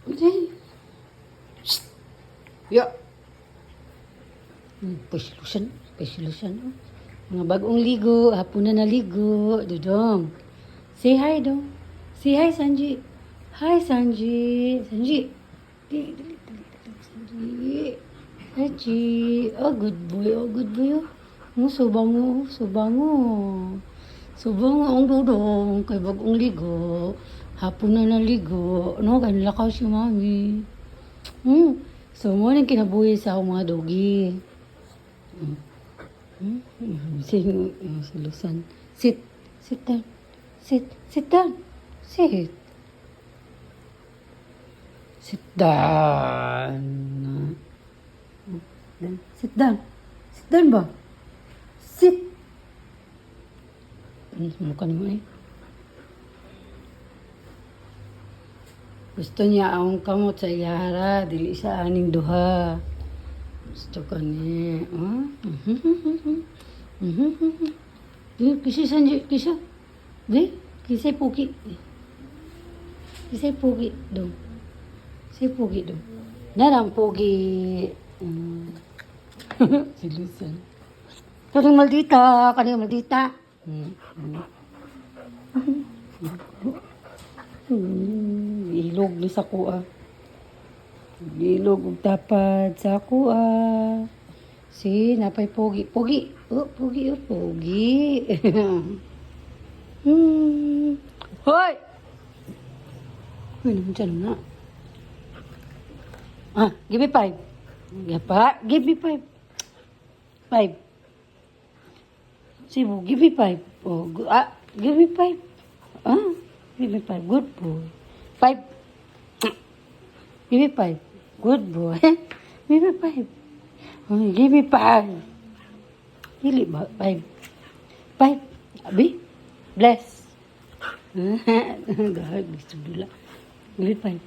Okay. Shh. Ya. Pasilusan. Pasilusan. Mga bagong ligo. Hapon na naligo. Dudong. Say hi, dong. Say hi, Sanji. Hi, Sanji. Sanji. Dali, dali, dali, dali, Sanji. Sanji. Oh, good boy. Oh, good boy. Oh, so bango. So bango. So bango ang dudong. Kay bagong ligo. Hapon na naligo. No, kanilakaw si mami. So, mo nang kinabuhi sa akong mga dogi. Si Lusan. Sit. Sit down. Sit. Sit down. Sit. Sit down. Sit down. Sit down ba? Sit. Mukha naman eh. Gusto niya ang kamot sa iyahara, dili sa aning duha. Gusto ka ni. Di, kisa Sanji, kisa. Di, kisay pugi. Kisay pugi, dong. Kisay pugi, dong. Narang pugi. Si Lusan. Kaning maldita, kaning maldita. Ilog ni sa kuha. Ilog ug tapad sa kuha. Si napay pogi. Pogi. Oh, pogi, oh, pogi. Hoy! Hoy, naman dyan na. Give me 5. Give me 5. 5. Sibu, give me 5. Oh, give me 5. Give me 5. Good boy. 5. Give me 5. Good boy. Give me 5. Give me 5. Dili ba? 5. 5. Abi? Bless. Gahag. Gusto dula. Give me 5.